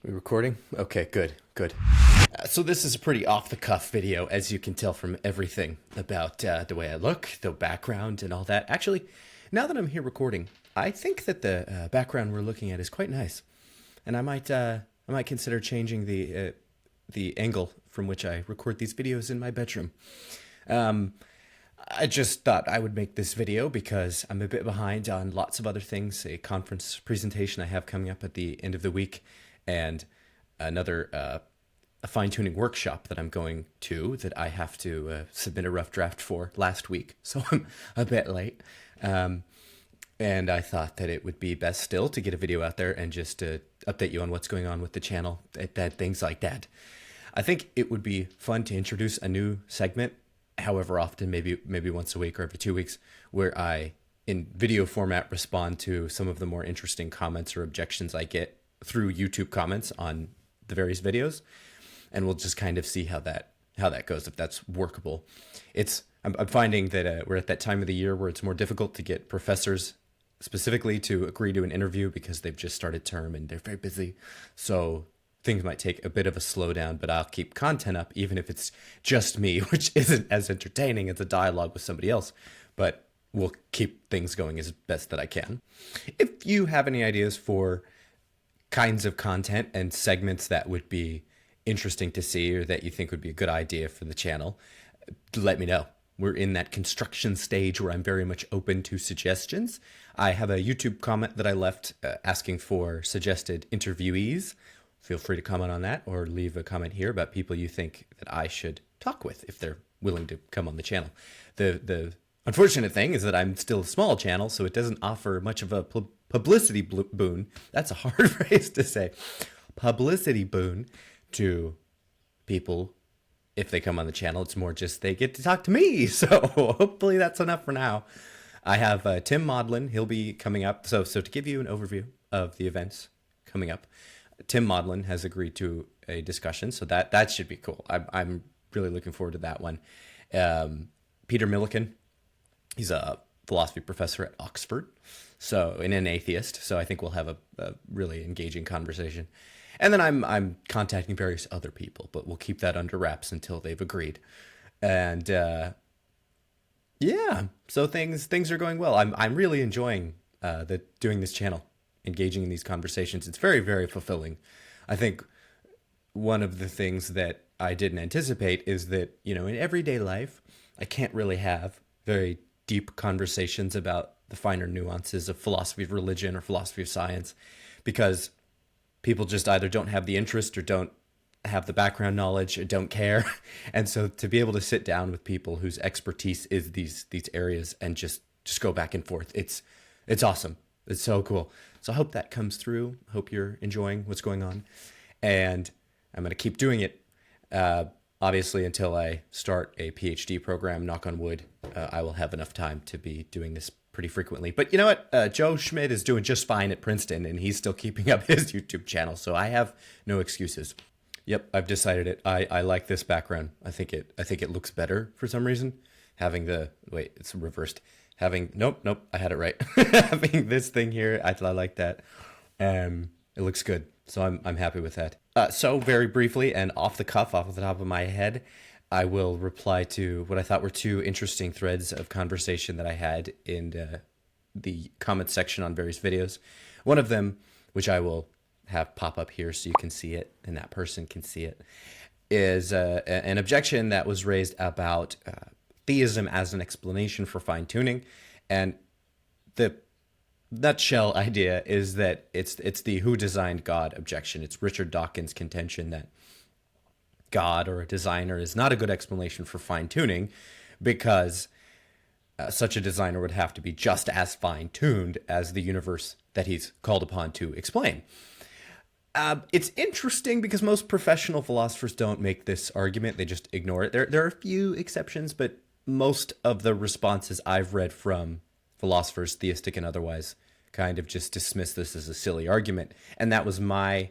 We recording? Okay, good, good. So this is a pretty off-the-cuff video, as you can tell from everything about the way I look, the background, and all that. Actually, now that I'm here recording, I think that the background we're looking at is quite nice, and I might consider changing the angle from which I record these videos in my bedroom. I just thought I would make this video because I'm a bit behind on lots of other things, a conference presentation I have coming up at the end of the week, and another a fine-tuning workshop that I'm going to that I have to submit a rough draft for last week, so I'm a bit late. And I thought that it would be best still to get a video out there and just update you on what's going on with the channel, things like that. I think it would be fun to introduce a new segment, however often, maybe once a week or every 2 weeks, where I, in video format, respond to some of the more interesting comments or objections I get through YouTube comments on the various videos, and we'll just kind of see how that goes, if that's workable. I'm finding that we're at that time of the year where it's more difficult to get professors specifically to agree to an interview because they've just started term and they're very busy. So things might take a bit of a slowdown, but I'll keep content up even if it's just me, which isn't as entertaining as a dialogue with somebody else, but we'll keep things going as best that I can. If you have any ideas for kinds of content and segments that would be interesting to see or that you think would be a good idea for the channel, let me know. We're in that construction stage where I'm very much open to suggestions. I have a YouTube comment that I left asking for suggested interviewees. Feel free to comment on that or leave a comment here about people you think that I should talk with if they're willing to come on the channel. The unfortunate thing is that I'm still a small channel, so it doesn't offer much of a publicity boon. That's a hard phrase to say. Publicity boon to people if they come on the channel. It's more just they get to talk to me. So hopefully that's enough for now. I have Tim Maudlin. He'll be coming up. So to give you an overview of the events coming up, Tim Maudlin has agreed to a discussion, so that should be cool. I'm really looking forward to that one. Peter Milliken, he's a philosophy professor at Oxford, and an atheist. So I think we'll have a really engaging conversation. And then I'm contacting various other people, but we'll keep that under wraps until they've agreed. And yeah, so things are going well. I'm really enjoying doing this channel, engaging in these conversations. It's very, very fulfilling. I think one of the things that I didn't anticipate is that, in everyday life, I can't really have very deep conversations about the finer nuances of philosophy of religion or philosophy of science, because people just either don't have the interest or don't have the background knowledge or don't care. And so to be able to sit down with people whose expertise is these areas and just go back and forth, it's awesome. It's so cool. So I hope that comes through. Hope you're enjoying what's going on. And I'm going to keep doing it, obviously, until I start a PhD program. Knock on wood, I will have enough time to be doing this pretty frequently. But you know what? Joe Schmidt is doing just fine at Princeton, and he's still keeping up his YouTube channel, so I have no excuses. Yep, I've decided it. I like this background. I think it looks better for some reason. It's reversed. Nope, I had it right. Having this thing here, I like that. It looks good, so I'm happy with that. So very briefly and off the top of my head, I will reply to what I thought were two interesting threads of conversation that I had in the comment section on various videos. One of them, which I will have pop up here so you can see it and that person can see it, is an objection that was raised about theism as an explanation for fine-tuning. And the nutshell idea is that it's the who designed God objection. It's Richard Dawkins' contention that God or a designer is not a good explanation for fine-tuning because such a designer would have to be just as fine-tuned as the universe that he's called upon to explain. It's interesting because most professional philosophers don't make this argument. They just ignore it. There are a few exceptions, but most of the responses I've read from philosophers, theistic and otherwise, kind of just dismiss this as a silly argument. And that was my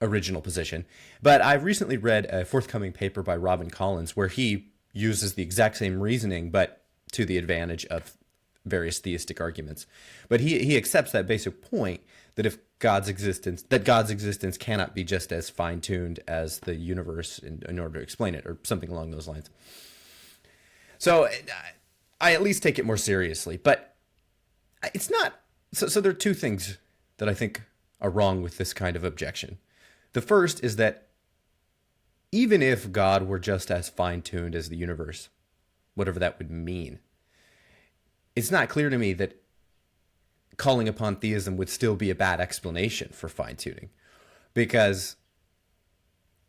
original position. But I've recently read a forthcoming paper by Robin Collins where he uses the exact same reasoning, but to the advantage of various theistic arguments. But he accepts that basic point that if God's existence cannot be just as fine-tuned as the universe in order to explain it, or something along those lines. So I at least take it more seriously, but it's not. So there are two things that I think are wrong with this kind of objection. The first is that even if God were just as fine-tuned as the universe, whatever that would mean, it's not clear to me that calling upon theism would still be a bad explanation for fine-tuning. Because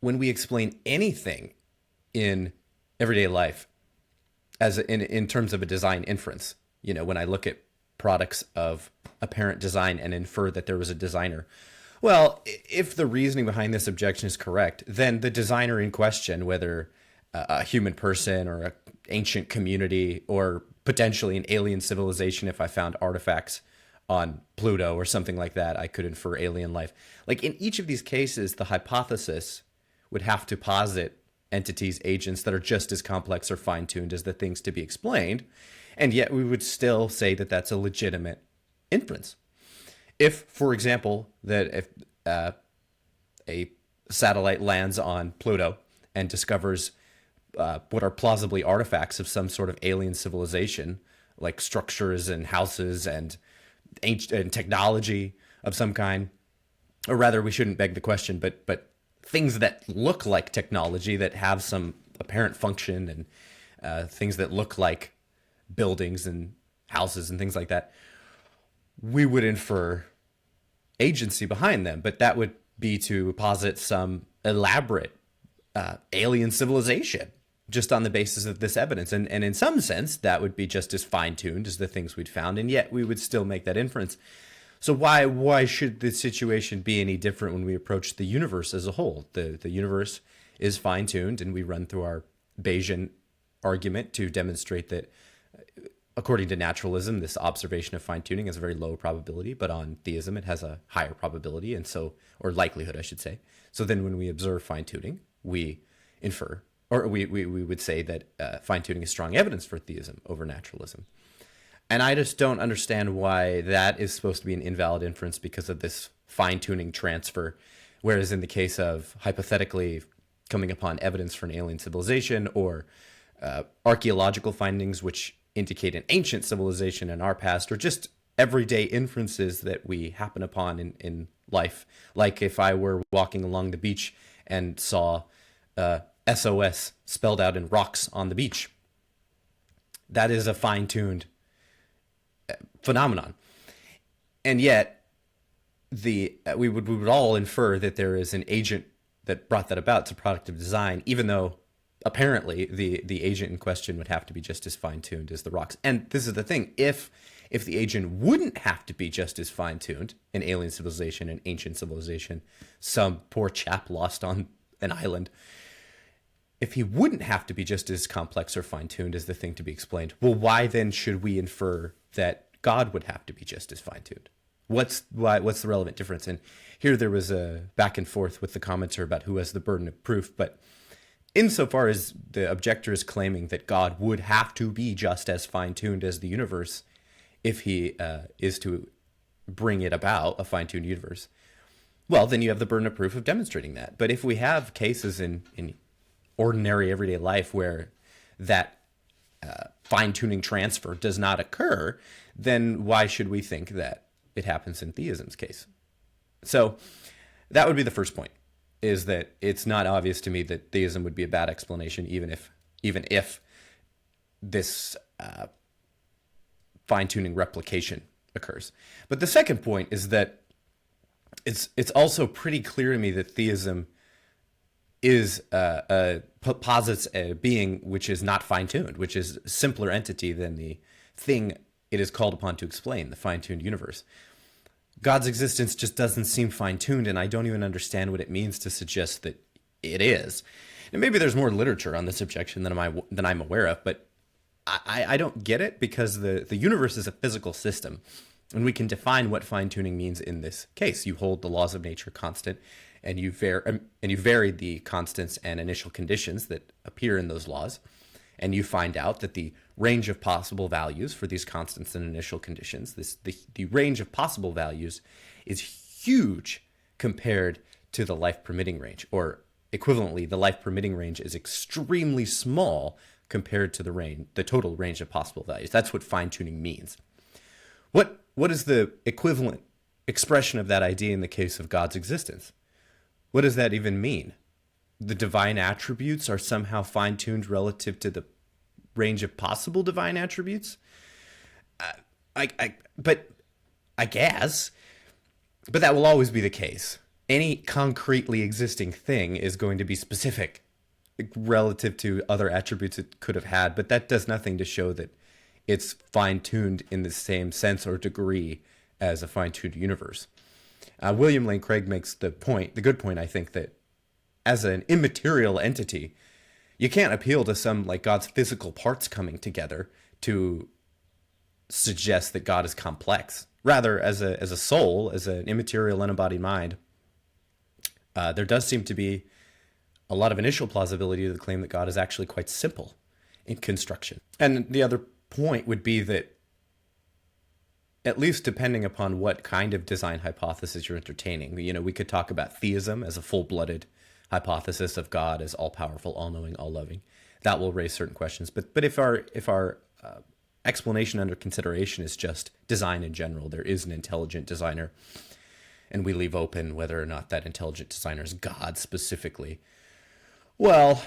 when we explain anything in everyday life, as in terms of a design inference, when I look at products of apparent design and infer that there was a designer, well, if the reasoning behind this objection is correct, then the designer in question, whether a human person or an ancient community or potentially an alien civilization, if I found artifacts on Pluto or something like that, I could infer alien life. Like in each of these cases, the hypothesis would have to posit entities, agents that are just as complex or fine-tuned as the things to be explained, and yet we would still say that that's a legitimate inference. If, for example, that if a satellite lands on Pluto and discovers what are plausibly artifacts of some sort of alien civilization, like structures and houses and ancient technology of some kind, or rather, we shouldn't beg the question, but things that look like technology that have some apparent function, and things that look like buildings and houses and things like that, we would infer agency behind them, but that would be to posit some elaborate alien civilization just on the basis of this evidence. And in some sense, that would be just as fine-tuned as the things we'd found, and yet we would still make that inference. So why should the situation be any different when we approach the universe as a whole? The universe is fine-tuned, and we run through our Bayesian argument to demonstrate that, according to naturalism, this observation of fine-tuning has a very low probability, but on theism it has a higher probability, and so, or likelihood, I should say. So then when we observe fine-tuning, we infer, or we would say that fine-tuning is strong evidence for theism over naturalism. And I just don't understand why that is supposed to be an invalid inference because of this fine-tuning transfer, whereas in the case of hypothetically coming upon evidence for an alien civilization or archaeological findings which indicate an ancient civilization in our past, or just everyday inferences that we happen upon in life. Like if I were walking along the beach and saw SOS spelled out in rocks on the beach. That is a fine-tuned phenomenon. And yet, we would all infer that there is an agent that brought that about. It's a product of design, even though apparently the agent in question would have to be just as fine-tuned as the rocks. And this is the thing, if the agent wouldn't have to be just as fine-tuned, an alien civilization, an ancient civilization, some poor chap lost on an island, if he wouldn't have to be just as complex or fine-tuned as the thing to be explained, well, why then should we infer that God would have to be just as fine-tuned? What's the relevant difference? And here there was a back and forth with the commenter about who has the burden of proof, but insofar as the objector is claiming that God would have to be just as fine-tuned as the universe if he is to bring it about, a fine-tuned universe, well, then you have the burden of proof of demonstrating that. But if we have cases in ordinary everyday life where that fine-tuning transfer does not occur, then why should we think that it happens in theism's case? So that would be the first point, is that it's not obvious to me that theism would be a bad explanation, even if this fine-tuning replication occurs. But the second point is that it's also pretty clear to me that theism is posits a being which is not fine-tuned, which is a simpler entity than the thing it is called upon to explain, the fine-tuned universe. God's existence just doesn't seem fine-tuned, and I don't even understand what it means to suggest that it is. And maybe there's more literature on this objection than I'm aware of, but I don't get it, because the universe is a physical system, and we can define what fine-tuning means in this case. You hold the laws of nature constant, and you vary the constants and initial conditions that appear in those laws, and you find out that the range of possible values for these constants and initial conditions, the range of possible values is huge compared to the life permitting range, or equivalently, the life permitting range is extremely small compared to the total range of possible values. That's what fine tuning means. What is the equivalent expression of that idea in the case of God's existence? What does that even mean? The divine attributes are somehow fine tuned relative to the range of possible divine attributes? But I guess. But that will always be the case. Any concretely existing thing is going to be specific relative to other attributes it could have had, but that does nothing to show that it's fine-tuned in the same sense or degree as a fine-tuned universe. William Lane Craig makes the good point, I think, that as an immaterial entity, you can't appeal to some like God's physical parts coming together to suggest that God is complex. Rather, as a soul, as an immaterial, unembodied mind, there does seem to be a lot of initial plausibility to the claim that God is actually quite simple in construction. And the other point would be that, at least depending upon what kind of design hypothesis you're entertaining, we could talk about theism as a full-blooded hypothesis of God as all-powerful, all-knowing, all-loving. That will raise certain questions. But if our explanation under consideration is just design in general, there is an intelligent designer, and we leave open whether or not that intelligent designer is God specifically, well,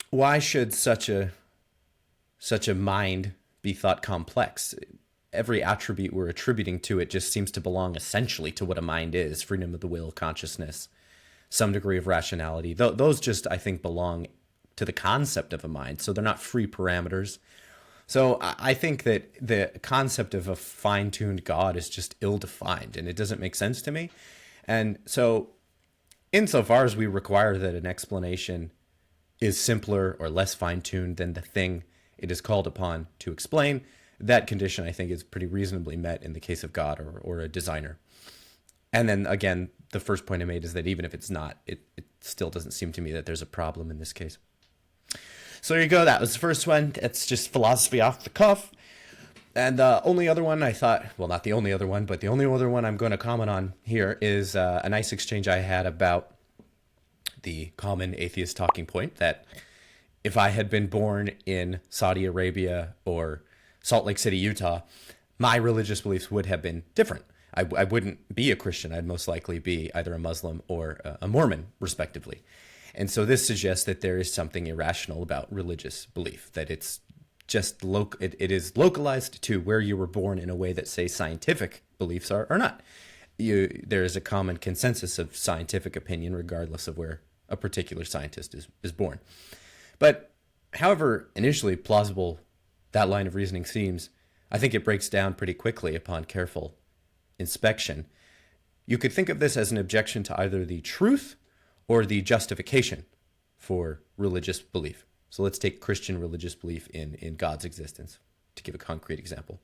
why should such a mind be thought complex? Every attribute we're attributing to it just seems to belong essentially to what a mind is: freedom of the will, consciousness, some degree of rationality. Those just, I think, belong to the concept of a mind, so they're not free parameters. So I think that the concept of a fine-tuned God is just ill-defined, and it doesn't make sense to me. And so insofar as we require that an explanation is simpler or less fine-tuned than the thing it is called upon to explain, that condition, I think, is pretty reasonably met in the case of God or a designer. And then, again, the first point I made is that even if it's not, it still doesn't seem to me that there's a problem in this case. So there you go. That was the first one. It's just philosophy off the cuff. And the only other one I thought, well, not the only other one, but the only other one I'm going to comment on here is a nice exchange I had about the common atheist talking point that if I had been born in Saudi Arabia or Salt Lake City, Utah, my religious beliefs would have been different. I wouldn't be a Christian. I'd most likely be either a Muslim or a Mormon, respectively. And so this suggests that there is something irrational about religious belief, that it's just it is localized to where you were born in a way that, say, scientific beliefs are not. There is a common consensus of scientific opinion regardless of where a particular scientist is born. But however initially plausible that line of reasoning seems, I think it breaks down pretty quickly upon careful inspection. You could think of this as an objection to either the truth or the justification for religious belief. So let's take Christian religious belief in God's existence to give a concrete example.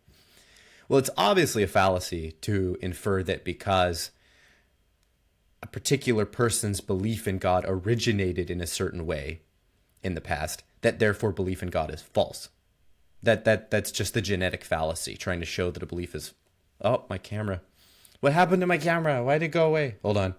Well, it's obviously a fallacy to infer that because a particular person's belief in God originated in a certain way in the past, that therefore belief in God is false. That's just the genetic fallacy, trying to show that a belief is... Oh, my camera. What happened to my camera? Why did it go away? Hold on.